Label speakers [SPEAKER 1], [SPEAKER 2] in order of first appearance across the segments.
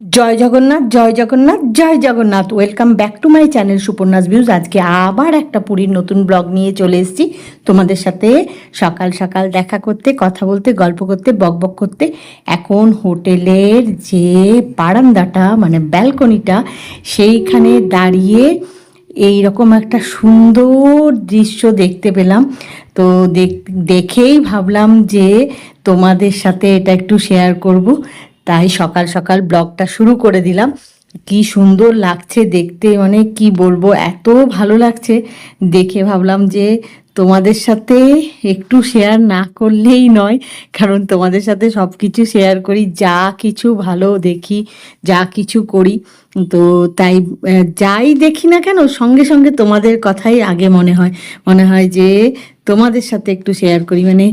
[SPEAKER 1] জয় জগন্নাথ, জয় জগন্নাথ, জয় Jagannath. Welcome back to my channel Suparna's views. আজকে আবার একটা পুরীর নতুন ব্লগ নিয়ে চলে এসেছি তোমাদের সাথে সকাল সকাল দেখা করতে, কথা বলতে, গল্প করতে, বকবক করতে। এখন হোটেলের যে বারান্দাটা মানে ব্যালকনিটা, সেইখানে দাঁড়িয়ে এই রকম একটা সুন্দর দৃশ্য দেখতে পেলাম। তো দেখেই ভাবলাম যে তোমাদের সাথে এটা একটু শেয়ার করব, তাই সকাল সকাল ব্লগটা শুরু করে দিলাম। কি সুন্দর লাগছে দেখতে, মানে কি বলবো, এত ভালো লাগছে দেখে ভাবলাম যে তোমাদের সাথে একটু শেয়ার না করলেই নয়, কারণ তোমাদের সাথে সব কিছু শেয়ার করি, যা কিছু ভালো দেখি, যা কিছু করি। তো তাই যাই দেখি না কেন সঙ্গে সঙ্গে তোমাদের কথাই আগে মনে হয় যে তোমাদের সাথে একটু শেয়ার করি। মানে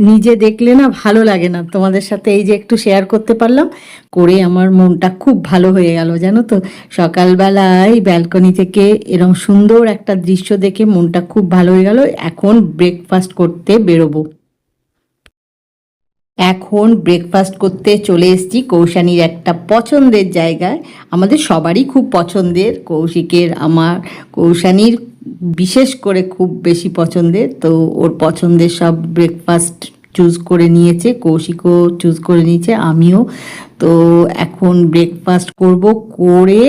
[SPEAKER 1] নিজে দেখলে না ভালো লাগে না, তোমাদের সাথে এই যে একটু শেয়ার করতে পারলাম, করে আমার মনটা খুব ভালো হয়ে গেল জানো তো। সকালবেলায় ব্যালকনি থেকে এরকম সুন্দর একটা দৃশ্য দেখে মনটা খুব ভালো হয়ে গেল। এখন ব্রেকফাস্ট করতে বেরোবো। এখন ব্রেকফাস্ট করতে চলে এসেছি কৌশানীর একটা পছন্দের জায়গায়, আমাদের সবারই খুব পছন্দের, কৌশিকের, আমার, কৌশানীর বিশেষ করে খুব বেশি পছন্দের। তো ওর পছন্দের সব ব্রেকফাস্ট চুজ করে নিয়েছে, কৌশিকও চুজ করে নিয়েছে, আমিও। তো এখন ব্রেকফাস্ট করব, করে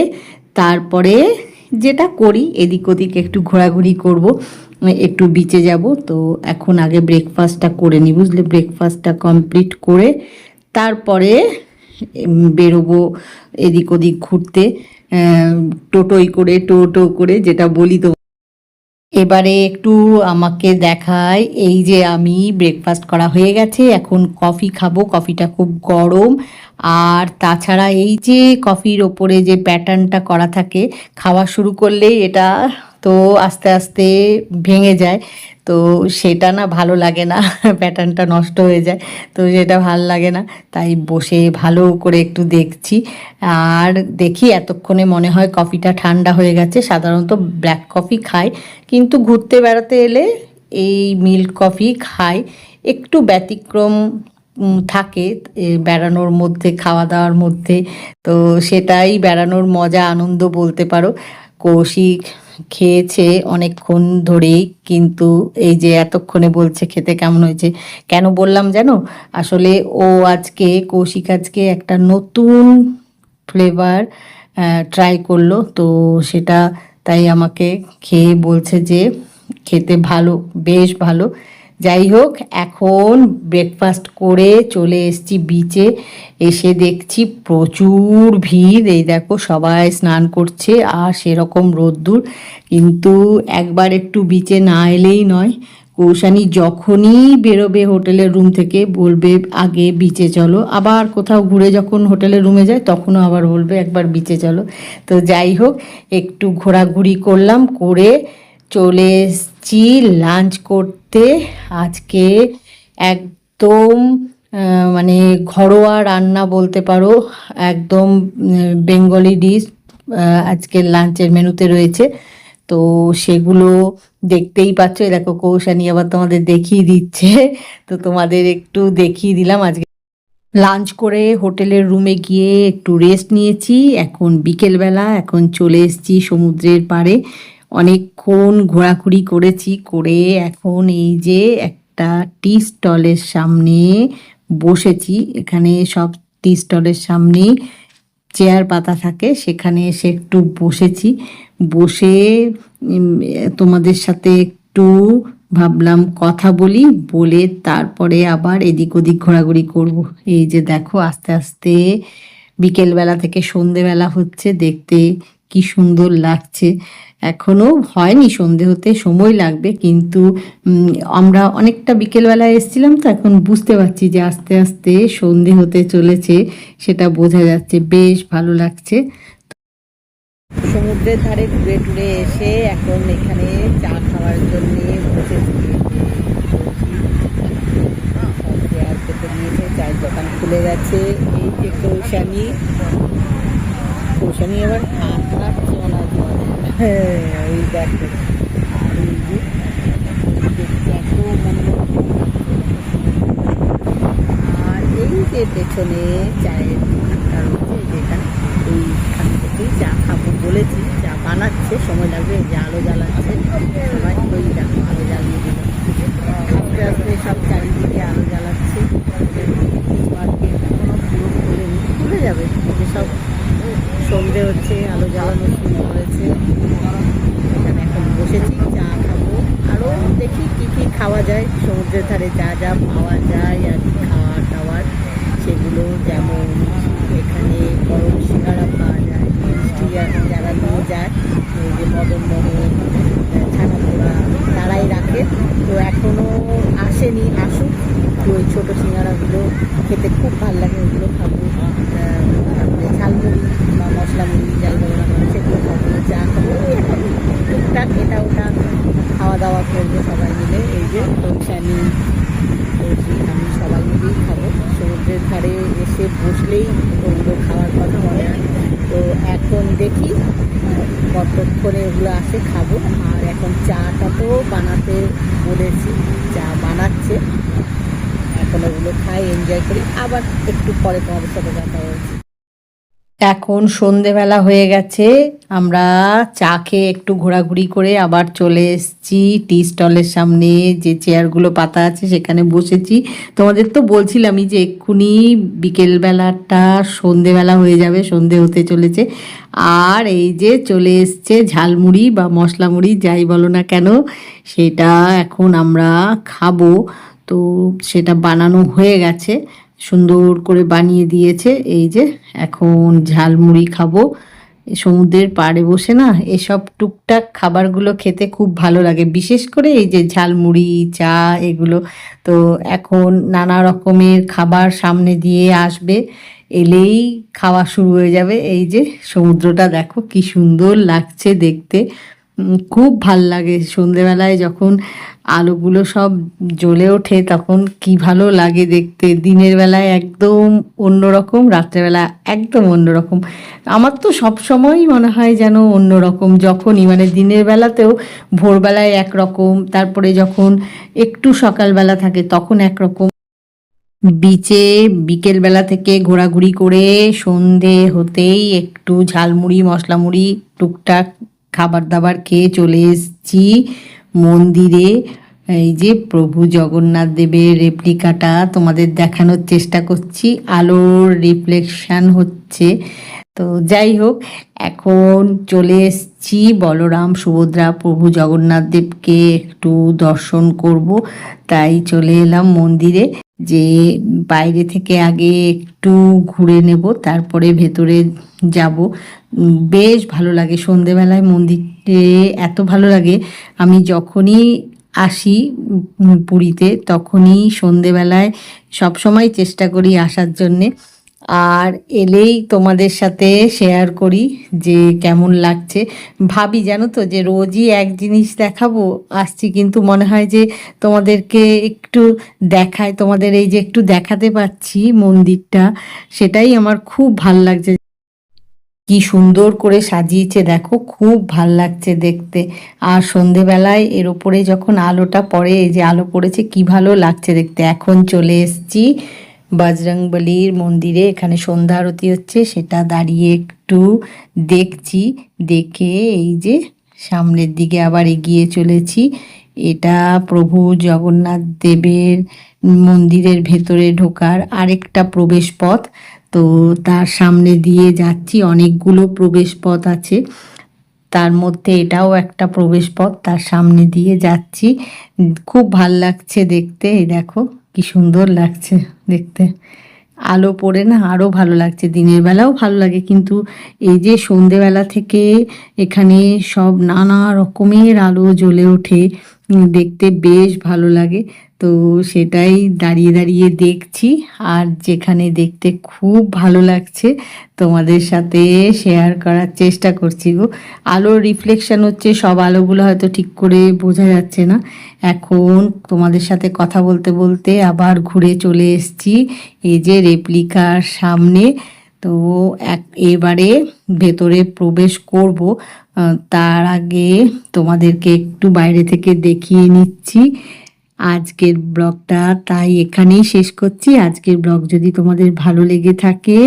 [SPEAKER 1] তারপরে যেটা করি এদিক ওদিক একটু ঘোরাঘুরি করব, একটু বিচে যাব। তো এখন আগে ব্রেকফাস্টটা করে নিই, বুঝলে, ব্রেকফাস্টটা কমপ্লিট করে তারপরে বেরোবো এদিক ওদিক ঘুরতে, টোটো করে যেটা বলি। তো এবারে একটু আমাকে দেখায়, এই যে আমি ব্রেকফাস্ট করা হয়ে গেছে, এখন কফি খাবো, কফিটা খুব গরম। আর তাছাড়া এই যে কফির ওপরে যে প্যাটার্নটা করা থাকে, খাওয়া শুরু করলেই এটা তো আস্তে আস্তে ভেঙে যায়, তো সেটা না ভালো লাগে না, প্যাটার্নটা নষ্ট হয়ে যায়, তো সেটা ভালো লাগে না। তাই বসে ভালো করে একটু দেখছি, আর দেখি এতক্ষণে মনে হয় কফিটা ঠান্ডা হয়ে গেছে। সাধারণত ব্ল্যাক কফি খাই, কিন্তু ঘুরতে বেড়াতে এলে এই মিল্ক কফি খাই, একটু ব্যতিক্রম থাকে বেড়ানোর মধ্যে, খাওয়া দাওয়ার মধ্যে। তো সেটাই বেড়ানোর মজা, আনন্দ বলতে পারো। কৌশিক খেয়েছে অনেকক্ষণ ধরেই, কিন্তু এই যে এতক্ষণে বলছে খেতে কেমন হয়েছে। কেন বললাম জানো, আসলে কৌশিক আজকে একটা নতুন ফ্লেভার ট্রাই করলো, তো সেটা তাই আমাকে খেয়ে বলছে যে খেতে ভালো, বেশ ভালো। যাই হোক, এখন ব্রেকফাস্ট করে চলে এসেছি বিচে, এসে দেখছি প্রচুর ভিড়, এই দেখো সবাই স্নান করছে, আর সেরকম রোদ্দুর, কিন্তু একবার একটু বিচে না এলেই নয়। কৌশানী যখনই বেরোবে হোটেলের রুম থেকে বলবে আগে বিচে চলো, আবার কোথাও ঘুরে যখন হোটেলের রুমে যায় তখনও আবার বলবে একবার বিচে চলো। তো যাই হোক, একটু ঘোরাঘুরি করলাম, করে চলে এসছি লাঞ্চ করতে। আজকে একদম মানে ঘরোয়া রান্না বলতে পারো, একদম বেঙ্গলি ডিশ আজকের লাঞ্চের মেনুতে রয়েছে। তো সেগুলো দেখতেই পাচ্ছ, দেখো কৌশানী আবার তোমাদের দেখিয়ে দিচ্ছে, তো তোমাদের একটু দেখিয়ে দিলাম। আজকে লাঞ্চ করে হোটেলের রুমে গিয়ে একটু রেস্ট নিয়েছি, এখন বিকেলবেলা, এখন চলে এসেছি সমুদ্রের পাড়ে। অনেকক্ষণ ঘোরাঘুরি করেছি, করে এখন এই যে একটা টি স্টলের সামনে বসেছি। এখানে সব টি স্টলের সামনেই চেয়ার পাতা থাকে, সেখানে এসে একটু বসেছি। বসে তোমাদের সাথে একটু ভাবলাম কথা বলি, বলে তারপরে আবার এদিক ওদিক ঘোরাঘুরি করব। এই যে দেখো আস্তে আস্তে বিকেলবেলা থেকে সন্ধেবেলা হচ্ছে, দেখতে কি সুন্দর লাগছে। এখনো হয়নি, সন্ধে হতে সময় লাগবে, কিন্তু আমরা অনেকটা বিকেলবেলা এসেছিলাম, তো এখন বুঝতে পারছি যে আস্তে আস্তে সন্ধে হতে চলেছে, সেটা বোঝা যাচ্ছে, বেশ ভালো লাগছে। সমুদ্রের ধারে ঘুরে টুরে এসে এখন এখানে চা খাওয়ার জন্য বসেছি। চেয়ার পেতে দিয়েছে, চায়ের দোকান খুলে গেছে। এই যে কৌশানী এবার হাত রাখছে ওনার, এই দেখো, এই যে দেখতে এত মনোরম। আর এই যে পেছনে চায়ের দোকানটা রয়েছে, যেখানে বানাচ্ছে, সময় লাগবে। এই যে আলো জ্বালাচ্ছে সবাই, ওই দেখো আলো জ্বালিয়ে দিল, আস্তে আস্তে সব চারিদিকে আলো জ্বালাচ্ছে। মার্কেট এখনো পুরো খোলেনি, খুলে যাবে। যে সব সন্ধে হচ্ছে, আলো জ্বালানো শুরু করেছে। এখানে এখন বসেছি, চা খাবো। আরও দেখি কী কী খাওয়া যায় সমুদ্রের ধারে, যা যা পাওয়া যায় আর কি খাওয়ার দাওয়ার সেগুলো। যেমন এখানে গরম সিঙ্গারা পাওয়া যায়, মিষ্টি যারা নিয়ে যায়, এই যে মদনমোহন, ছানাপোড়া তারাই রাখে। তো এখনও আসেনি, আসুক। তো ওই ছোটো সিঙ্গারাগুলো খেতে খুব ভালো লাগে, ওগুলো খাবো। তারপরে ঝালমুড়ি বা মশলা মুড়ি যাই বলো না কেন সেগুলো খাবো, চা খাবো। এখন টুকটাক এটা ওটা খাওয়া দাওয়া করবো সবাই মিলে। এই যে পৌঁছানি আমি সবাই মিলেই খাবো। সমুদ্রের ধারে এসে বসলেই ওগুলো খাওয়ার কথা মনে হয়। তো এখন দেখি কতক্ষণে ওগুলো আসে, খাবো। আর এখন চাটা তো বানাতে বলেছি, চা বানাচ্ছে, এখন ওগুলো খাই, এনজয় করি। আবার একটু পরে তোমাদের সাথে দেখা হয়েছে। এখন সন্ধেবেলা হয়ে গেছে, আমরা চা খেয়ে একটু ঘোরাঘুরি করে আবার চলে এসেছি টি স্টলের সামনে। যে চেয়ারগুলো পাতা আছে সেখানে বসেছি। তোমাদের তো বলছিলামই যে এক্ষুনি বিকেলবেলাটা সন্ধেবেলা হয়ে যাবে, সন্ধে হতে চলেছে। আর এই যে চলে এসছে ঝালমুড়ি বা মশলা মুড়ি যাই বলো না কেন, সেটা এখন আমরা খাবো। তো সেটা বানানো হয়ে গেছে, সুন্দর করে বানিয়ে দিয়েছে। এই যে এখন ঝালমুড়ি খাবো। সমুদ্রের পাড়ে বসে না এসব টুকটাক খাবারগুলো খেতে খুব ভালো লাগে, বিশেষ করে এই যে ঝালমুড়ি, চা, এগুলো। তো এখন নানা রকমের খাবার সামনে দিয়ে আসবে, এলেই খাওয়া শুরু হয়ে যাবে। এই যে সমুদ্রটা দেখো কি সুন্দর লাগছে দেখতে, খুব ভাল লাগে সন্ধেবেলায় যখন আলোগুলো সব জ্বলে ওঠে, তখন কি ভালো লাগে দেখতে। দিনের বেলায় একদম অন্যরকম, রাত্রেবেলা একদম অন্যরকম। আমার তো সব সময়ই মনে হয় যেন অন্যরকম, যখনই মানে দিনের বেলাতেও ভোরবেলায় একরকম, তারপরে যখন একটু সকালবেলা থাকে তখন একরকম। বিচে বিকেলবেলা থেকে ঘোরাঘুরি করে সন্ধে হতেই একটু ঝালমুড়ি, মশলা মুড়ি, টুকটাক খাবার দাবার খেয়ে চলে এসেছি মন্দিরে। এই যে প্রভু জগন্নাথ দেবের রেপ্লিকাটা তোমাদের দেখানোর চেষ্টা করছি, আলোর রিফ্লেকশন হচ্ছে। তো যাই হোক, এখন চলে এসেছি বলরাম, সুভদ্রা, প্রভু জগন্নাথ দেবকে একটু দর্শন করব, তাই চলে এলাম মন্দিরে। যে বাইরে থেকে আগে একটু ঘুরে নেব, তারপরে ভেতরে যাব। বেশ ভালো লাগে সন্ধেবেলায় মন্দিরে, এত ভালো লাগে। আমি যখনই আসি পুরীতে তখনই সন্ধেবেলায় সবসময় চেষ্টা করি আসার জন্যে। আর এলেই তোমাদের সাথে শেয়ার করি যে কেমন লাগছে। ভাবি জানো তো যে রোজই এক জিনিস দেখাবো, আসছি কিন্তু মনে হয় যে তোমাদেরকে একটু দেখায়, তোমাদের এই যে একটু দেখাতে পাচ্ছি মন্দিরটা, সেটাই আমার খুব ভাল লাগছে। কি সুন্দর করে সাজিয়েছে দেখো, খুব ভাল লাগছে দেখতে। আর সন্ধেবেলায় এর ওপরে যখন আলোটা পড়ে, এই যে আলো পড়েছে, কি ভালো লাগছে দেখতে। এখন চলে এসেছি বজরংবলির মন্দিরে, এখানে সন্ধ্যা আরতি হচ্ছে, সেটা দাঁড়িয়ে একটু দেখছি। দেখে এই যে সামনের দিকে আবার এগিয়ে চলেছি। এটা প্রভু জগন্নাথ দেবের মন্দিরের ভেতরে ঢোকার আরেকটা প্রবেশ পথ। তো তার সামনে দিয়ে যাচ্ছি, অনেকগুলো প্রবেশ পথ আছে, তার মধ্যে এটাও একটা প্রবেশ পথ, তার সামনে দিয়ে যাচ্ছি। খুব ভাল লাগছে দেখতে, এই দেখো কি সুন্দর লাগছে দেখতে। আলো পড়ে না আরও ভালো লাগছে, দিনের বেলাও ভালো লাগে, কিন্তু এই যে সন্ধেবেলা থেকে এখানে সব নানা রকমের আলো জ্বলে ওঠে, দেখতে বেশ ভালো লাগে। তো সেটাই দাঁড়িয়ে দাঁড়িয়ে দেখছি, আর যেখানে দেখতে খুব ভালো লাগছে তোমাদের সাথে শেয়ার করার চেষ্টা করছি গো। আলোর রিফ্লেকশন হচ্ছে, সব আলোগুলো হয়তো ঠিক করে বোঝা যাচ্ছে না। এখন তোমাদের সাথে কথা বলতে বলতে আবার ঘুরে চলে এসেছি এই যে রেপ্লিকার সামনে। তো এবারে ভেতরে প্রবেশ করব, তার আগে তোমাদেরকে একটু বাইরে থেকে দেখিয়ে নিচ্ছি। আজকের ব্লগটা তাই এখানেই শেষ করছি। আজকের ব্লগ যদি তোমাদের ভালো লেগে থাকে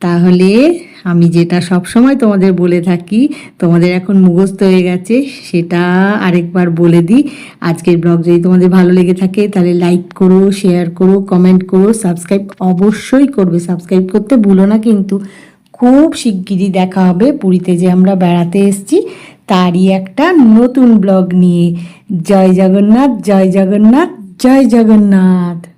[SPEAKER 1] তাহলে আমি যেটা সব সময় তোমাদের বলে থাকি, তোমাদের এখন মুখস্থ হয়ে গেছে, সেটা আরেকবার বলে দিই। আজকের ব্লগ যদি তোমাদের ভালো লেগে থাকে তাহলে লাইক করো, শেয়ার করো, কমেন্ট করো, সাবস্ক্রাইব অবশ্যই করবে। সাবস্ক্রাইব করতে ভুলো না কিন্তু। খুব শিগগিরই দেখা হবে পুরীতে যে আমরা বেড়াতে এসেছি তারই একটা নতুন ব্লগ নিয়ে। জয় জগন্নাথ, জয় জগন্নাথ, জয় জগন্নাথ।